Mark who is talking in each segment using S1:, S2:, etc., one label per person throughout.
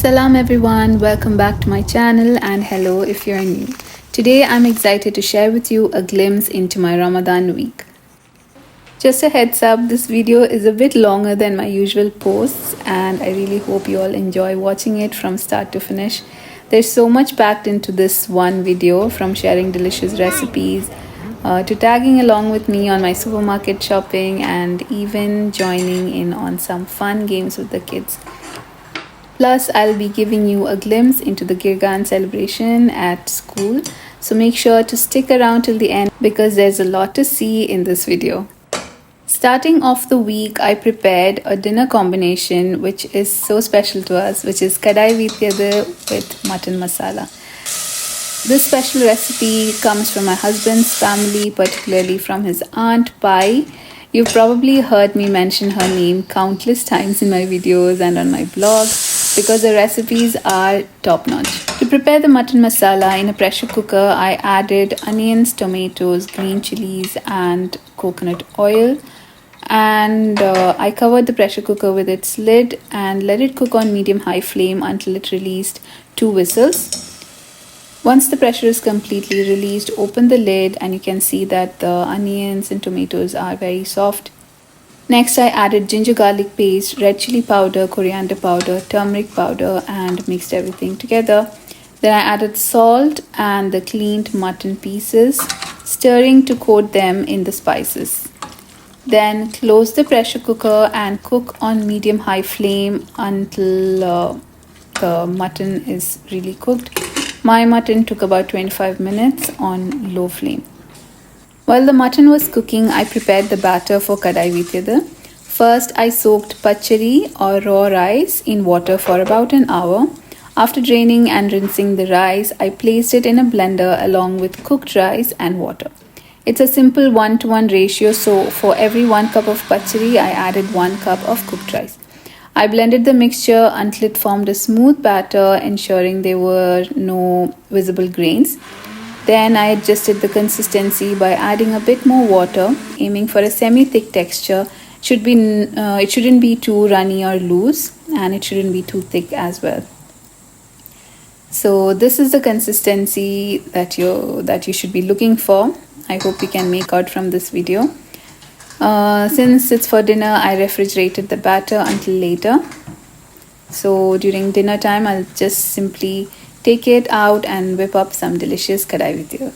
S1: Salam everyone, welcome back to my channel and hello if you're new. Today I'm excited to share with you a glimpse into my Ramadan week. Just a heads up, this video is a bit longer than my usual posts and I really hope you all enjoy watching it from start to finish. There's so much packed into this one video, from sharing delicious recipes to tagging along with me on my supermarket shopping and even joining in on some fun games with the kids. Plus, I'll be giving you a glimpse into the Gergaen celebration at school, so make sure to stick around till the end because there's a lot to see in this video. Starting off the week, I prepared a dinner combination which is so special to us, which is Kadai veethiyath with mutton masala. This special recipe comes from my husband's family, particularly from his aunt Pai. You've probably heard me mention her name countless times in my videos and on my blog because the recipes are top notch. To prepare the mutton masala in a pressure cooker, I added onions, tomatoes, green chilies and coconut oil. And I covered the pressure cooker with its lid and let it cook on medium-high flame until it released 2 whistles. Once the pressure is completely released, open the lid and you can see that the onions and tomatoes are very soft. Next, I added ginger garlic paste, red chili powder, coriander powder, turmeric powder and mixed everything together. Then I added salt and the cleaned mutton pieces, stirring to coat them in the spices. Then close the pressure cooker and cook on medium-high flame until the mutton is really cooked. My mutton took about 25 minutes on low flame. While the mutton was cooking, I prepared the batter for Kadai veethiyath. First, I soaked pachari or raw rice in water for about an hour. After draining and rinsing the rice, I placed it in a blender along with cooked rice and water. It's a simple 1-to-1 ratio, so for every 1 cup of pachari, I added 1 cup of cooked rice. I blended the mixture until it formed a smooth batter, ensuring there were no visible grains. Then I adjusted the consistency by adding a bit more water, aiming for a semi-thick texture. It shouldn't be too runny or loose, and it shouldn't be too thick as well. So this is the consistency that you should be looking for. I hope you can make out from this video. Since it's for dinner, I refrigerated the batter until later. So during dinner time, I'll just simply take it out and whip up some delicious kadai veethiyath.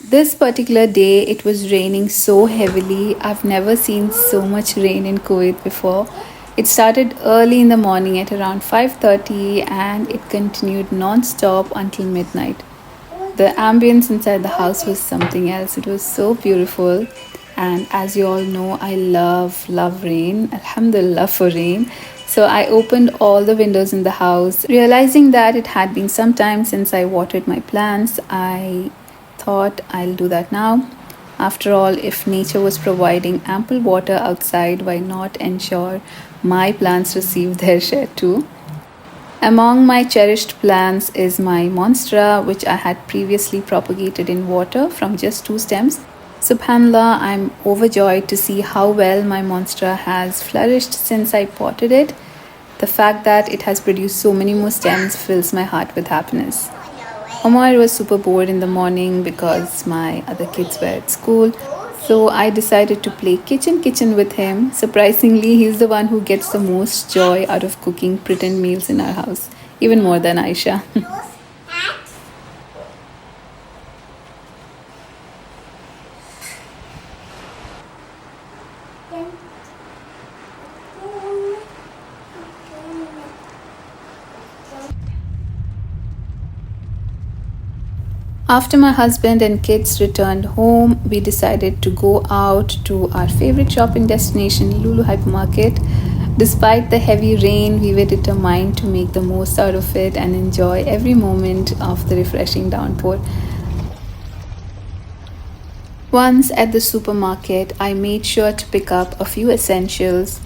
S1: This particular day, it was raining so heavily. I've never seen so much rain in Kuwait before. It started early in the morning at around 5:30 and it continued non-stop until midnight. The ambience inside the house was something else. It was so beautiful. And as you all know, I love rain. Alhamdulillah for rain. So I opened all the windows in the house. Realizing that it had been some time since I watered my plants, I thought I'll do that now. After all, if nature was providing ample water outside, why not ensure my plants receive their share too? Among my cherished plants is my monstera, which I had previously propagated in water from just 2 stems. Subhanallah, I'm overjoyed to see how well my monstera has flourished since I potted it. The fact that it has produced so many more stems fills my heart with happiness. Omar was super bored in the morning because my other kids were at school. So I decided to play kitchen with him. Surprisingly, he's the one who gets the most joy out of cooking pretend meals in our house, even more than Aisha. After my husband and kids returned home, we decided to go out to our favorite shopping destination, Lulu Hypermarket. Despite the heavy rain, we were determined to make the most out of it and enjoy every moment of the refreshing downpour. Once at the supermarket, I made sure to pick up a few essentials.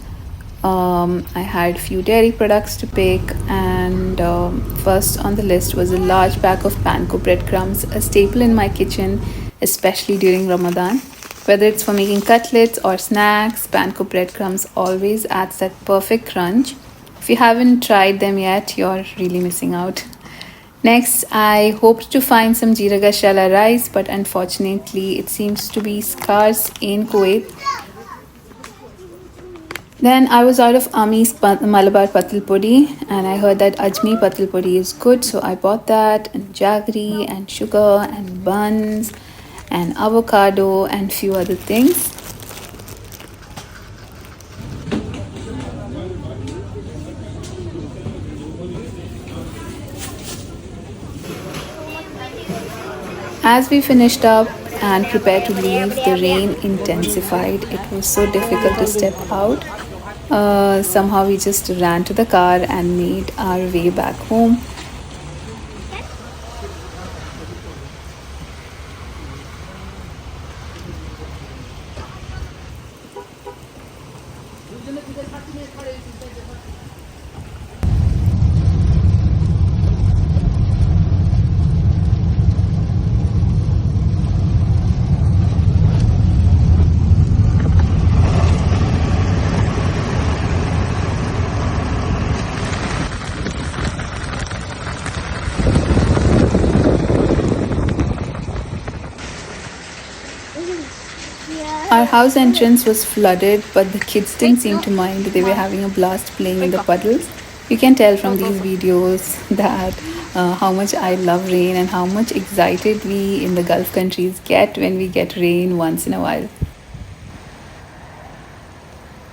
S1: I had few dairy products to pick, and first on the list was a large pack of panko breadcrumbs, a staple in my kitchen, especially during Ramadan. Whether it's for making cutlets or snacks, panko breadcrumbs always adds that perfect crunch. If you haven't tried them yet, you're really missing out. Next, I hoped to find some jeera gashala rice, but unfortunately, it seems to be scarce in Kuwait. Then I was out of Ami's Malabar Patil Puri, and I heard that Ajmi Patil Puri is good, so I bought that, and jaggery, and sugar, and buns, and avocado, and few other things. As we finished up and prepared to leave, the rain intensified. It was so difficult to step out. Somehow we just ran to the car and made our way back home. Our house entrance was flooded, but the kids didn't seem to mind. They were having a blast playing in the puddles. You can tell from these videos that how much I love rain and how much excited we in the Gulf countries get when we get rain once in a while.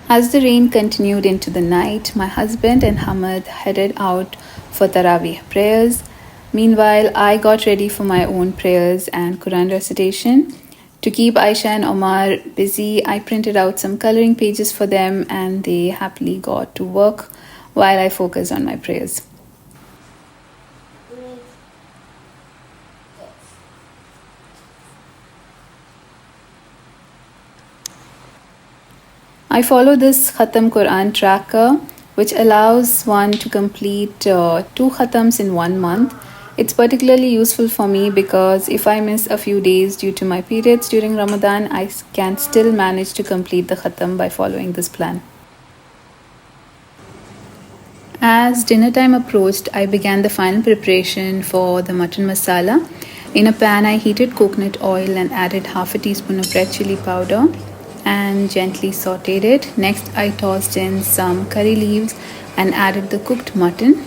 S1: As the rain continued into the night, my husband and Hamad headed out for Taraweeh prayers. Meanwhile, I got ready for my own prayers and Quran recitation. To keep Aisha and Omar busy, I printed out some coloring pages for them and they happily got to work while I focused on my prayers. I follow this Khatam Quran tracker, which allows one to complete 2 Khatams in 1 month. It's particularly useful for me because if I miss a few days due to my periods during Ramadan, I can still manage to complete the Khatam by following this plan. As dinner time approached, I began the final preparation for the mutton masala. In a pan, I heated coconut oil and added half a teaspoon of red chili powder and gently sauteed it. Next, I tossed in some curry leaves and added the cooked mutton,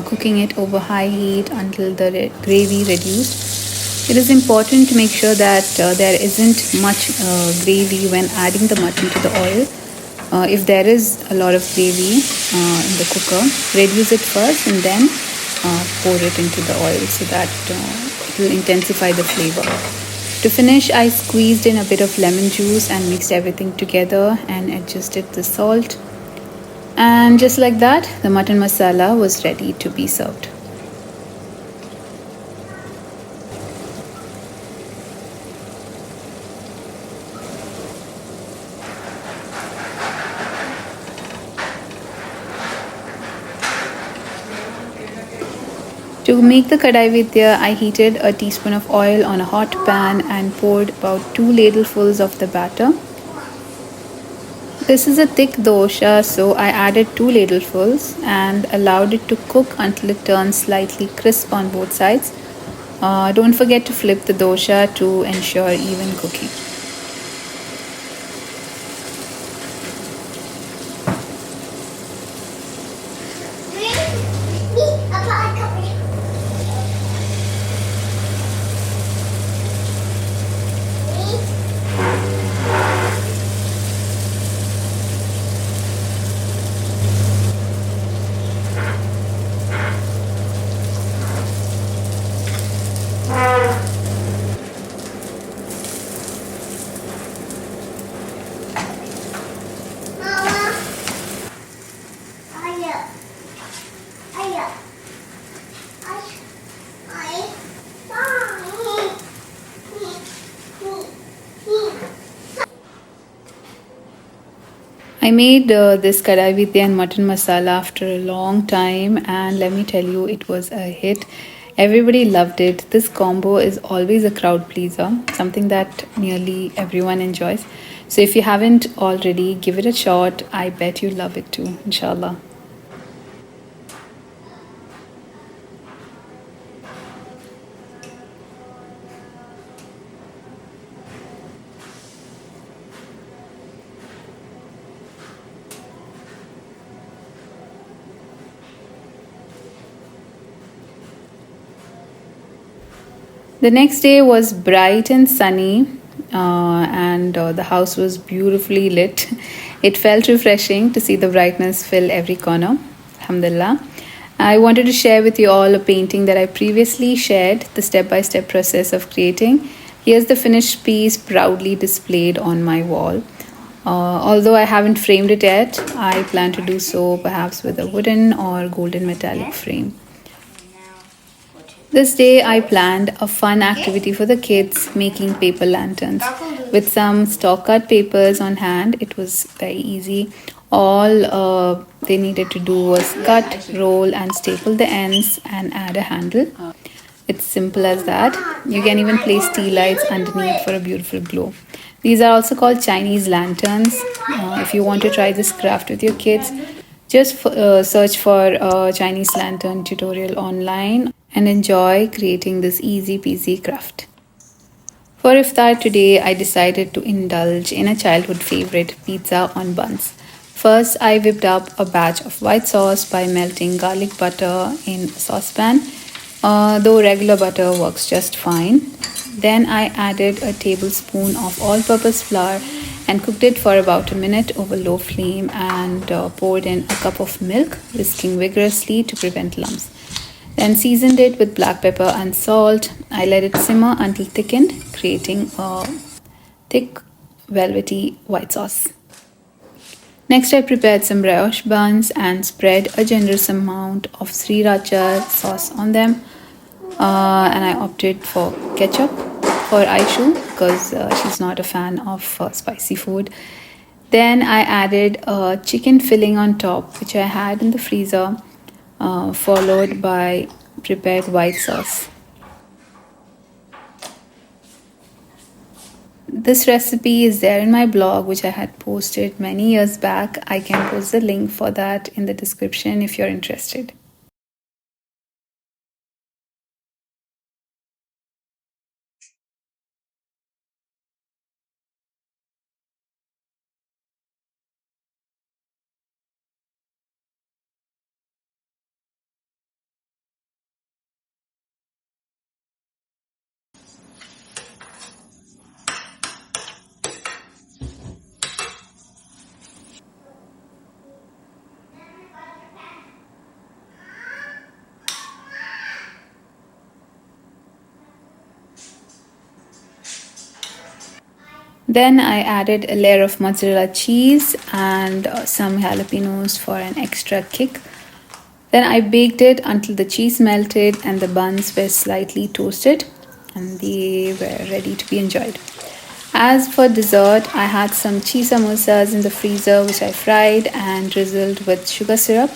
S1: cooking it over high heat until the gravy reduced. It is important to make sure that there isn't much gravy when adding the mutton to the oil. If there is a lot of gravy in the cooker, reduce it first and then pour it into the oil so that it will intensify the flavor. To finish, I squeezed in a bit of lemon juice and mixed everything together and adjusted the salt. And just like that, the mutton masala was ready to be served. To make the Kadai veethiyath, I heated a teaspoon of oil on a hot pan and poured about 2 ladlefuls of the batter. This is a thick dosha, so I added 2 ladlefuls and allowed it to cook until it turns slightly crisp on both sides. Don't forget to flip the dosha to ensure even cooking. I made this kadai veethiyath and mutton masala after a long time, and let me tell you, it was a hit. Everybody loved it. This combo is always a crowd pleaser, something that nearly everyone enjoys. So if you haven't already, give it a shot. I bet you love it too, inshallah. The next day was bright and sunny, and the house was beautifully lit. It felt refreshing to see the brightness fill every corner. Alhamdulillah. I wanted to share with you all a painting that I previously shared, the step by step process of creating. Here's the finished piece proudly displayed on my wall. Although I haven't framed it yet, I plan to do so perhaps with a wooden or golden metallic frame. This day, I planned a fun activity for the kids, making paper lanterns. With some stock cut papers on hand, it was very easy. All they needed to do was cut, roll, and staple the ends and add a handle. It's simple as that. You can even place tea lights underneath for a beautiful glow. These are also called Chinese lanterns. If you want to try this craft with your kids, just search for a Chinese lantern tutorial online and enjoy creating this easy peasy craft. For iftar today, I decided to indulge in a childhood favorite, pizza on buns. First, I whipped up a batch of white sauce by melting garlic butter in a saucepan, though regular butter works just fine. Then I added a tablespoon of all-purpose flour and cooked it for about a minute over low flame and poured in a cup of milk, whisking vigorously to prevent lumps. Then seasoned it with black pepper and salt. I let it simmer until thickened, creating a thick, velvety white sauce. Next, I prepared some brioche buns and spread a generous amount of sriracha sauce on them. And I opted for ketchup for Aishu because she's not a fan of spicy food. Then I added a chicken filling on top, which I had in the freezer, followed by prepared white sauce. This recipe is there in my blog, which I had posted many years back. I can post the link for that in the description if you're interested. Then I added a layer of mozzarella cheese and some jalapenos for an extra kick. Then I baked it until the cheese melted and the buns were slightly toasted and they were ready to be enjoyed. As for dessert, I had some cheese samosas in the freezer which I fried and drizzled with sugar syrup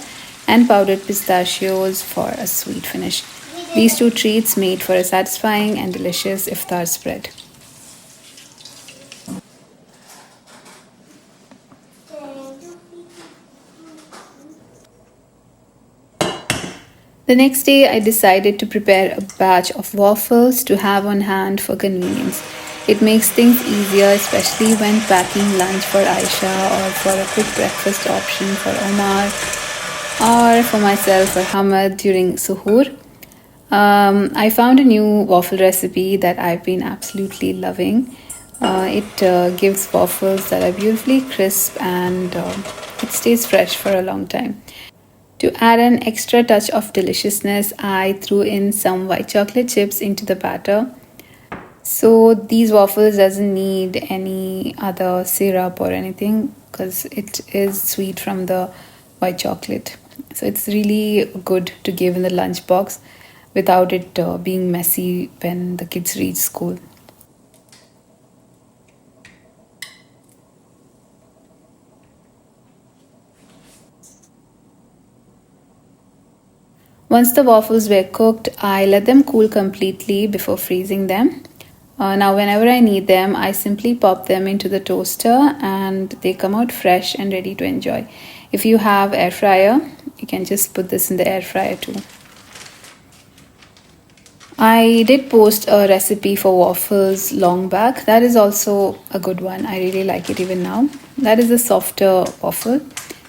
S1: and powdered pistachios for a sweet finish. These two treats made for a satisfying and delicious iftar spread. The next day, I decided to prepare a batch of waffles to have on hand for convenience. It makes things easier, especially when packing lunch for Aisha or for a quick breakfast option for Omar or for myself or Hamad during suhoor. I found a new waffle recipe that I've been absolutely loving. It gives waffles that are beautifully crisp and it stays fresh for a long time. To add an extra touch of deliciousness, I threw in some white chocolate chips into the batter. So these waffles doesn't need any other syrup or anything because it is sweet from the white chocolate. So it's really good to give in the lunchbox without it being messy when the kids reach school. Once the waffles were cooked, I let them cool completely before freezing them. Now, whenever I need them, I simply pop them into the toaster and they come out fresh and ready to enjoy. If you have air fryer, you can just put this in the air fryer too. I did post a recipe for waffles long back. That is also a good one. I really like it even now. That is a softer waffle.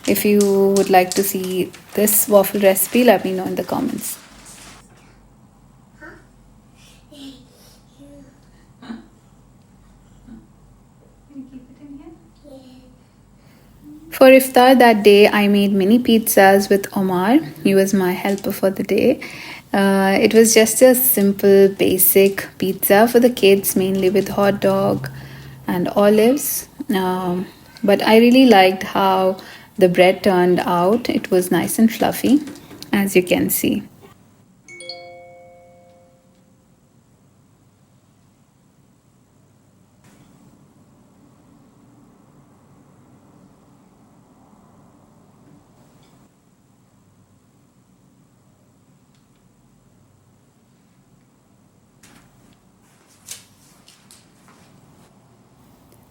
S1: If you would like to see this waffle recipe, let me know in the comments. For iftar that day, I made mini pizzas with Omar. He was my helper for the day. It was just a simple, basic pizza for the kids, mainly with hot dog and olives. But I really liked how the bread turned out. It was nice and fluffy, as you can see.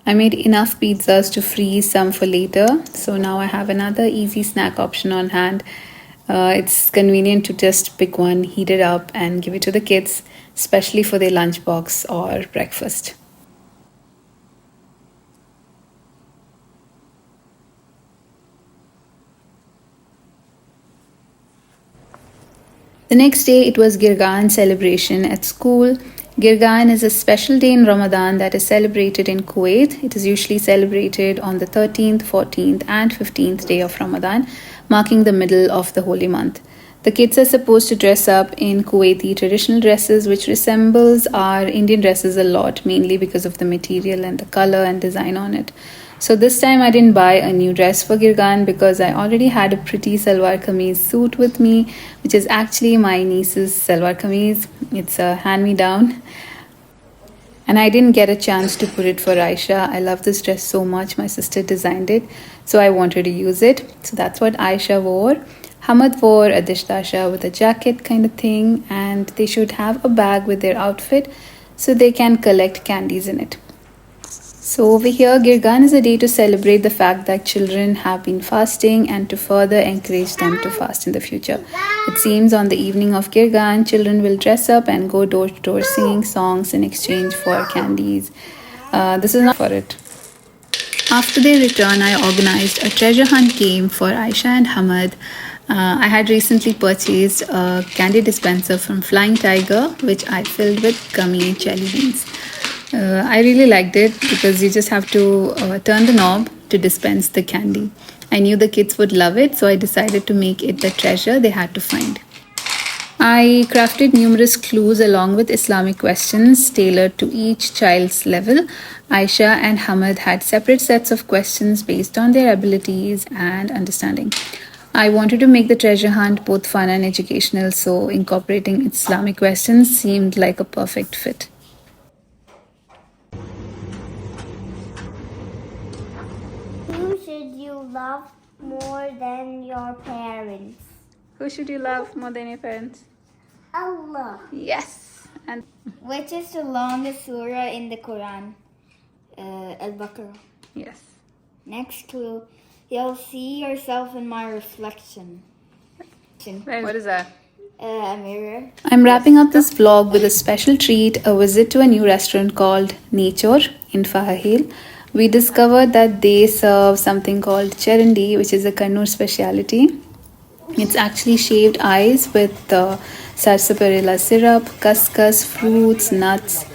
S1: I made enough pizzas to freeze some for later, so now I have another easy snack option on hand. It's convenient to just pick one, heat it up, and give it to the kids, especially for their lunchbox or breakfast. The next day, it was Gergaen celebration at school. Gergaen is a special day in Ramadan that is celebrated in Kuwait. It is usually celebrated on the 13th, 14th, and 15th day of Ramadan, marking the middle of the holy month. The kids are supposed to dress up in Kuwaiti traditional dresses, which resembles our Indian dresses a lot, mainly because of the material and the color and design on it. So this time I didn't buy a new dress for Gergaen because I already had a pretty salwar kameez suit with me, which is actually my niece's salwar kameez. It's a hand-me-down. And I didn't get a chance to put it for Aisha. I love this dress so much. My sister designed it, so I wanted to use it. So that's what Aisha wore. Hamad wore a dishdasha with a jacket kind of thing, and they should have a bag with their outfit so they can collect candies in it. So over here, Gergaen is a day to celebrate the fact that children have been fasting and to further encourage them to fast in the future. It seems on the evening of Gergaen, children will dress up and go door to door singing songs in exchange for candies. This is not for it. After their return, I organized a treasure hunt game for Aisha and Hamad. I had recently purchased a candy dispenser from Flying Tiger, which I filled with gummy jelly beans. I really liked it because you just have to turn the knob to dispense the candy. I knew the kids would love it, so I decided to make it the treasure they had to find. I crafted numerous clues along with Islamic questions tailored to each child's level. Aisha and Hamad had separate sets of questions based on their abilities and understanding. I wanted to make the treasure hunt both fun and educational, so incorporating Islamic questions seemed like a perfect fit.
S2: Who should you love more than your parents?
S1: Who should you love more than your parents?
S2: Allah.
S1: Yes. And
S2: Which is the longest surah in the Quran? Al-Baqarah.
S1: yes.
S2: Next clue. You'll see yourself in my reflection.
S1: What is that?
S2: A mirror.
S1: I'm wrapping up this vlog with a special treat, a visit to a new restaurant called Nature in Fahahil. We discovered that they serve something called cherindi, which is a Kannur speciality. It's actually shaved ice with sarsaparilla syrup, kaskas, fruits, nuts,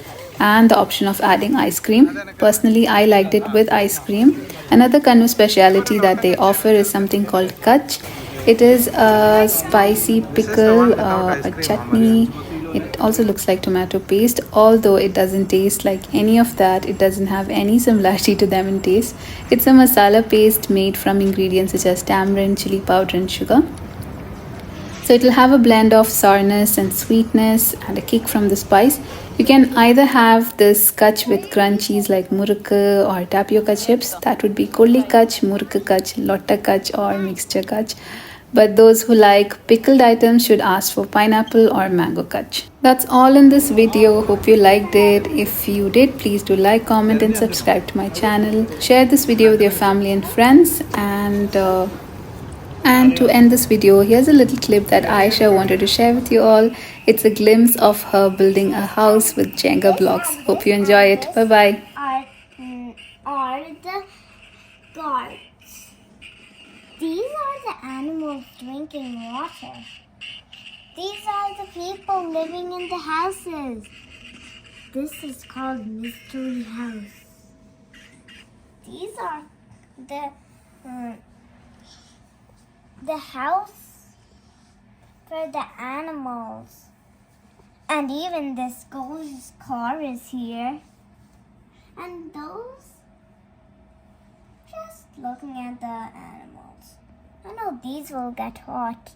S1: and the option of adding ice cream. Personally, I liked it with ice cream. Another Kannur speciality that they offer is something called kach. It is a spicy pickle, a chutney. It also looks like tomato paste, although it doesn't taste like any of that. It doesn't have any similarity to them in taste. It's a masala paste made from ingredients such as tamarind, chili powder, and sugar. So it will have a blend of sourness and sweetness and a kick from the spice. You can either have this kach with crunchies like murukku or tapioca chips. That would be kolli kach, murukku kach, lotta kach, or mixture kach. But those who like pickled items should ask for pineapple or mango kach. That's all in this video. Hope you liked it. If you did, please do like, comment, and subscribe to my channel. Share this video with your family and friends. And to end this video, here's a little clip that Aisha wanted to share with you all. It's a glimpse of her building a house with Jenga blocks. Hope you enjoy it. Bye bye.
S2: Are the guards. These are the animals drinking water. These are the people living in the houses. This is called Mystery House. These are the the house for the animals. And even this gorgeous car is here. And those, just looking at the animals. I know these will get hot.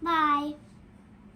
S2: Bye.